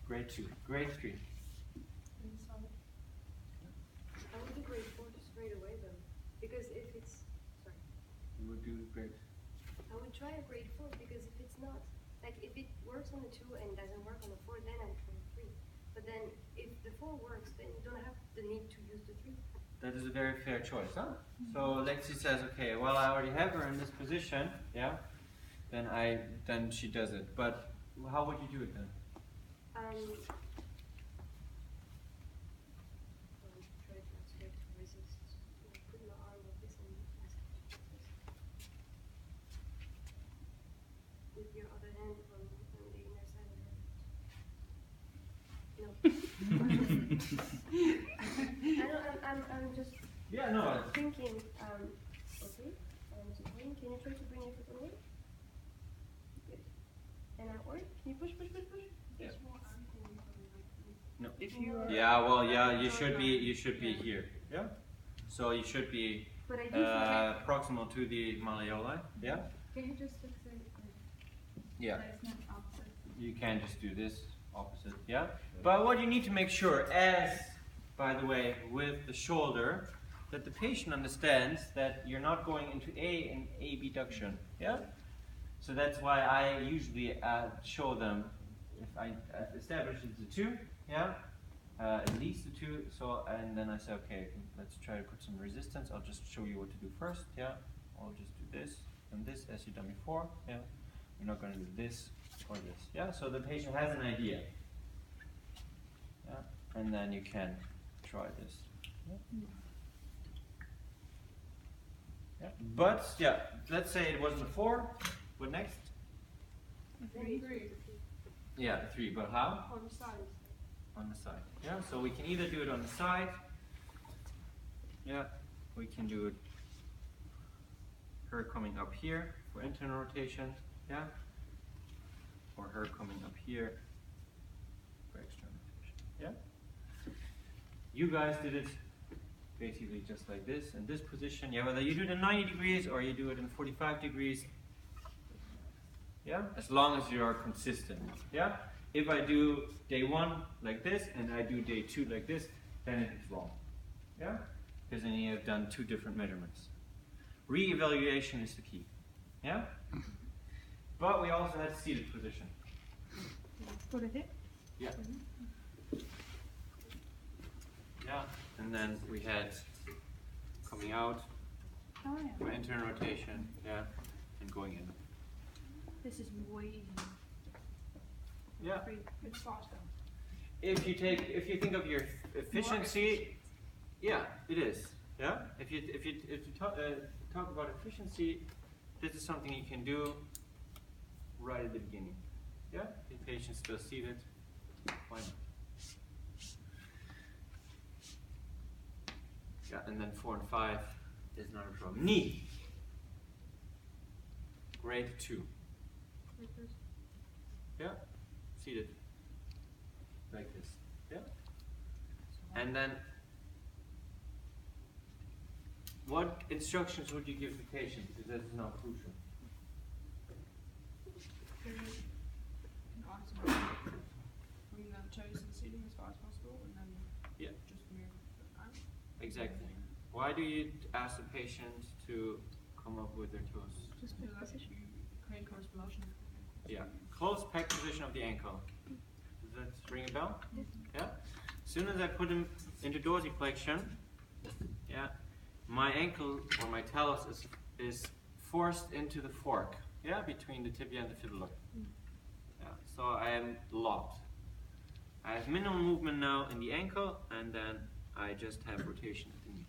Grade 2. Grade 3. I would do grade 4 straight away though, because if it's, sorry. You would do grade. I would try a grade 4 because if it's not, like if it works on the 2 and doesn't work on the 4, then I would try 3. But then if the 4 works, then you don't have the need to use the 3. That is a very fair choice, huh? So Lexi says, okay, well I already have her in this position, yeah. Then she does it. But how would you do it then? Try to transfer to resist. Put my arm like this and ask with your other hand on the inner side of her. No. I'm just thinking, okay, can you try to bring your foot away? Good. And outward, can you push? Yeah. No. If you are you should be here. Yeah. So you should be proximal to the malleoli. Yeah. Can you just fix it? Yeah. You can just do this opposite. Yeah. But what you need to make sure, as by the way, with the shoulder, that the patient understands that you're not going into A and abduction. Yeah. So that's why I usually show them, if I establish it's a 2, yeah, at least a 2, so, and then I say, okay, let's try to put some resistance. I'll just show you what to do first, yeah. I'll just do this and this as you've done before, yeah. We're not going to do this or this, yeah. So the patient has an idea, yeah, and then you can try this. Yeah. Yeah. But yeah, let's say it wasn't a 4. What next? 3. Yeah, 3. But how? On the side. On the side. Yeah. So we can either do it on the side. Yeah. We can do it. Her coming up here for internal rotation. Yeah. Or her coming up here for external rotation. Yeah. You guys did it basically just like this in this position. Yeah. Whether you do it in 90 degrees or you do it in 45 degrees. Yeah, as long as you are consistent. Yeah, if I do day 1 like this and I do day 2 like this, then it is wrong. Yeah, because then you have done 2 different measurements. Re-evaluation is the key. Yeah, but we also had seated position. What is it? Yeah. Yeah, and then we had coming out for internal rotation. Yeah, and going in. This is way easier. Yeah. It's faster. If you think of your efficiency, yeah, it is. Yeah. If you talk about efficiency, this is something you can do right at the beginning. Yeah. The patient still seated. Why not? Yeah, and then 4 and 5 is not a problem. Knee. Grade 2. Yeah, seated like this. Yeah, and then what instructions would you give the patient? Because that is now crucial. Chosen seating as far as possible, and then yeah, just move the arm. Exactly. Why do you ask the patient to come up with their toes? Just because you create cross motion. Yeah, close pec position of the ankle. Does that ring a bell? Yeah. As soon as I put him into dorsiflexion, yeah, my ankle or my talus is forced into the fork, yeah, between the tibia and the fibula. Yeah, so I am locked. I have minimal movement now in the ankle, and then I just have rotation at the knee.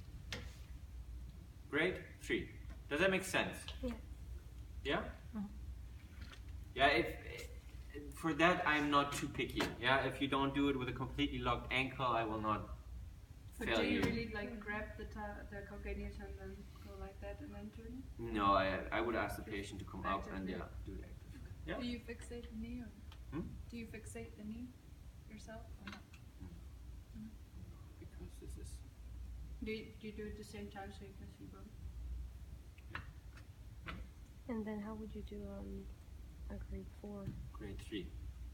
Grade 3. Does that make sense? Yeah. Yeah? Yeah, for that I'm not too picky. Yeah, if you don't do it with a completely locked ankle, I will not fail But do you you. really like grab the calcaneus and then go like that and then turn it? No, I would ask the patient to come up and yeah, do it active. Yeah. Do you fixate the knee or do you fixate the knee yourself or not? Because this is. Do you do it at the same time so you can see both? And then how would you do a grade 4? Grade 3.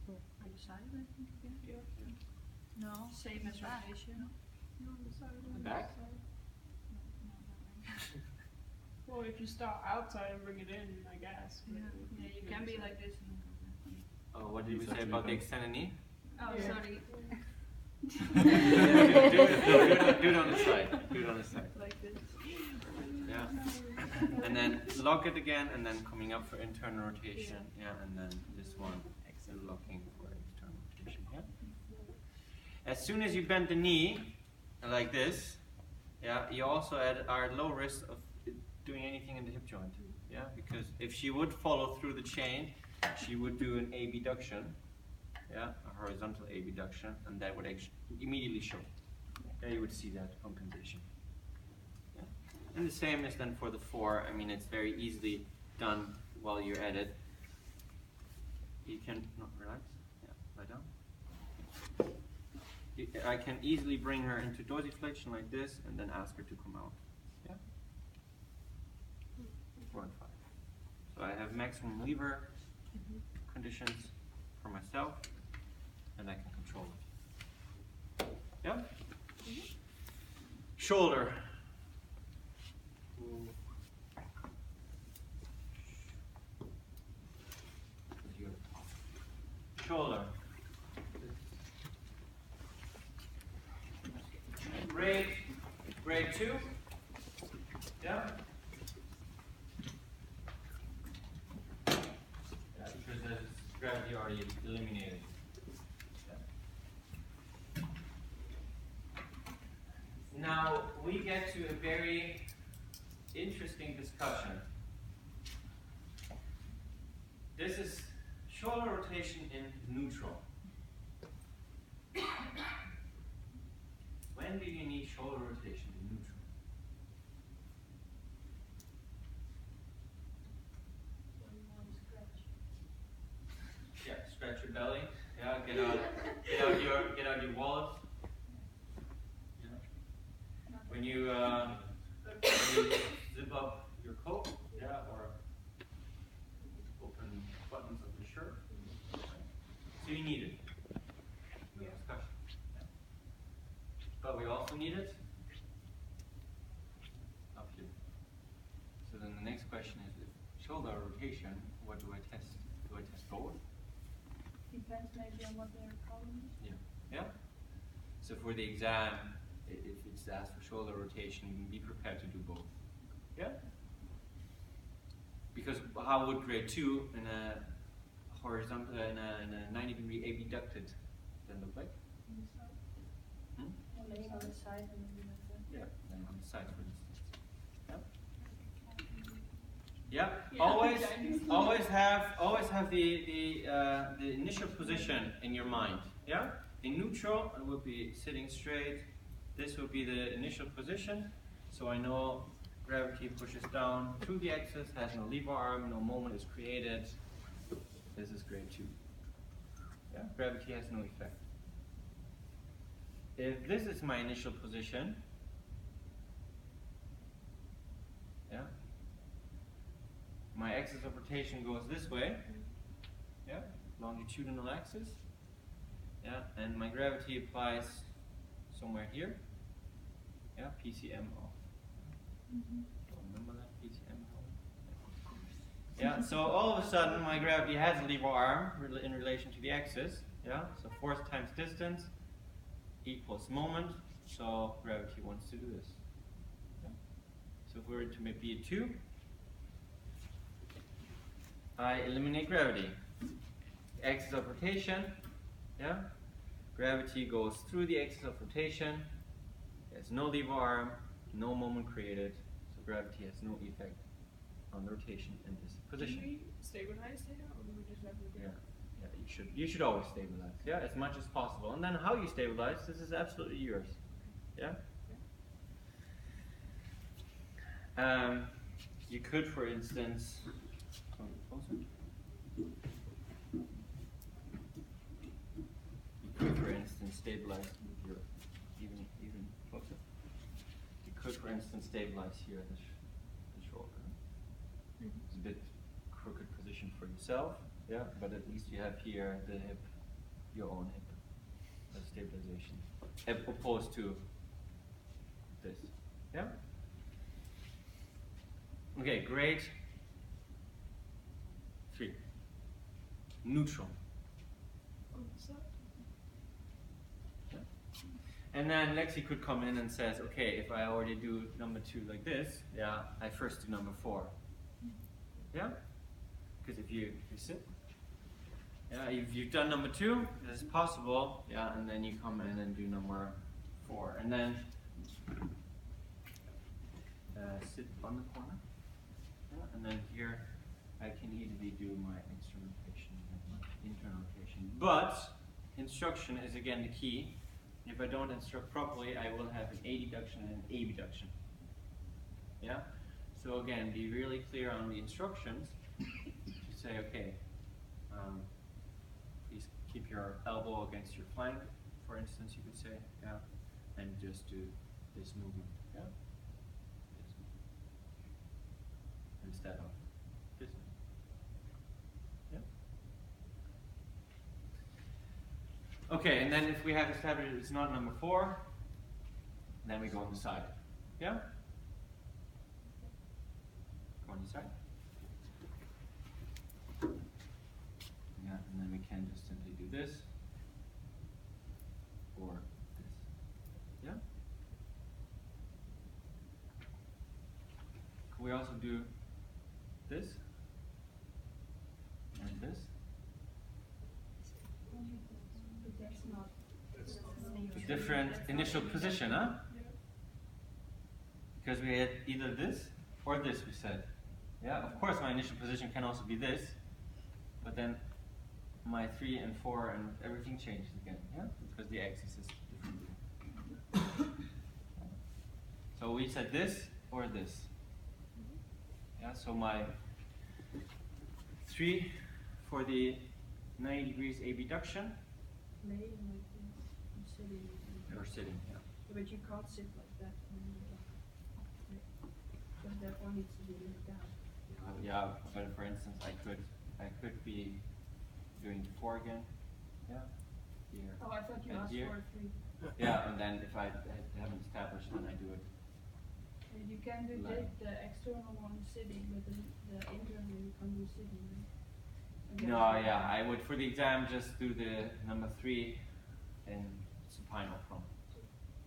On the side, I think. Yeah. No, same as rotation. No, on the side. The back? No, not right. Well, if you start outside and bring it in, I guess. Yeah, you can be like this and then go back. Oh, what did we say about the extended knee? Oh, Yeah. sorry. Do it on the side. Do it on the side. Like this. Yeah. And then lock it again, and then coming up for internal rotation. Yeah, and then this one, exit locking for external rotation. Yeah. As soon as you bend the knee, like this, yeah, you also are at low risk of doing anything in the hip joint. Yeah, because if she would follow through the chain, she would do an abduction. Yeah, a horizontal abduction, and that would immediately show. Yeah, you would see that compensation. Yeah. And the same is then for the 4. I mean, it's very easily done while you're at it. You can relax. Yeah, lie down. I can easily bring her into dorsiflexion like this, and then ask her to come out. Yeah. 4 and 5. So I have maximum lever conditions for myself, and I can control it. Yeah? Shoulder. Shoulder. Grade 2. Yeah? Yeah, because there's gravity already eliminated. Yeah. Now we get to a very interesting discussion. This is shoulder rotation in neutral. When do you need shoulder rotation in neutral? Yeah, stretch your belly. Yeah, get out your wallet. Yeah. When you zip up your coat, yeah, or open buttons of your shirt. So you need it. No discussion. But we also need it up here. So then the next question is, if shoulder rotation, what do I test? Do I test both? Depends maybe on what they're calling. Yeah. Yeah? So for the exam, if it's asked for shoulder rotation, be prepared to do both. Yeah? Because how would grade 2 in a horizontal, in a 90-degree abducted then look like? Laying on the side and then like that. Yeah, then on the side, for instance. Yeah. Yeah. Always have the initial position in your mind. Yeah. In neutral, it would be sitting straight. This would be the initial position. So I know gravity pushes down through the axis, has no lever arm, no moment is created. This is grade 2. Yeah. Gravity has no effect. If this is my initial position, yeah, my axis of rotation goes this way, yeah, longitudinal axis, yeah, and my gravity applies somewhere here, yeah, PCM off. Remember that PCM off? Yeah, so all of a sudden my gravity has a lever arm in relation to the axis, yeah, so force times distance equals moment, so gravity wants to do this. Yeah. So if we're to make B2, I eliminate gravity. Axis of rotation, yeah, gravity goes through the axis of rotation, there's no lever arm, no moment created, so gravity has no effect on the rotation in this position. Do we stabilize it, or do we just let it go? Yeah. You should always stabilize, yeah, as much as possible. And then how you stabilize, this is absolutely yours, yeah. You could, for instance, stabilize here, even closer. You could, for instance, stabilize here the shoulder. It's a bit crooked position for yourself. Yeah, but at least you have here the hip your own hip stabilization, as opposed to this. Yeah? Okay, grade 3. Neutral. Yeah. And then Lexi could come in and says, okay, if I already do number 2 like this, yeah, I first do number 4. Yeah? Because if you sit, yeah, if you've done number 2, it's possible, yeah, and then you come in and do number 4. And then sit on the corner. Yeah, and then here I can easily do my external rotation and my internal rotation. But instruction is again the key. If I don't instruct properly, I will have an adduction and an abduction. Yeah? So again, be really clear on the instructions. To say, okay, please keep your elbow against your flank, for instance, you could say, yeah, and just do this movement, yeah? This movement. Instead of this movement. Yeah? Okay, and then if we have established it's not number 4, then we go on the side. Yeah? Go on the side. Yeah, and then we can just simply do this or this. Yeah? Can we also do this and this? A different initial position, huh? Because we had either this or this, we said. Yeah, of course my initial position can also be this, but then my 3 and 4 and everything changes again, yeah? Because the axis is different. So we said this or this. Yeah, so my 3 for the 90 degrees abduction. Or sitting, yeah. But you can't sit like that. Because that one needs to be laid down. Yeah, but for instance, I could be doing 4 again. Yeah. Here. Oh, I thought you and asked here. for 3. Yeah, and then if I haven't established, then I do it. You can do the external one sitting, but the internal you can do sitting. Right? No, yeah, I would for the exam just do the number 3 in supinal prone.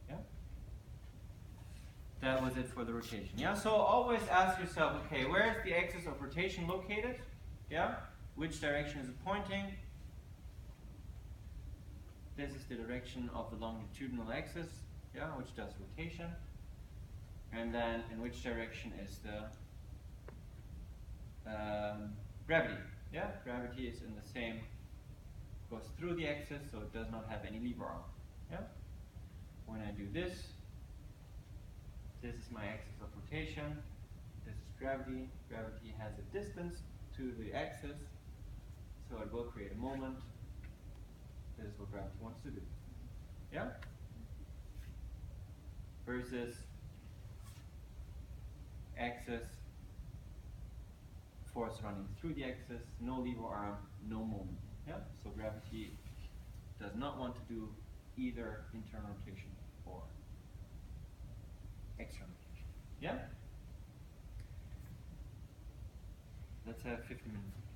Yeah. That was it for the rotation. Yeah. So always ask yourself, okay, where is the axis of rotation located? Yeah. Which direction is it pointing? This is the direction of the longitudinal axis, yeah, which does rotation. And then in which direction is the gravity? Yeah, gravity is in the same, goes through the axis, so it does not have any lever arm. Yeah. When I do this, this is my axis of rotation. This is gravity. Gravity has a distance to the axis, so it will create a moment. This is what gravity wants to do. Yeah? Versus axis, force running through the axis, no lever arm, no moment. Yeah? So gravity does not want to do either internal rotation or external rotation. Yeah? Let's have 50 minutes.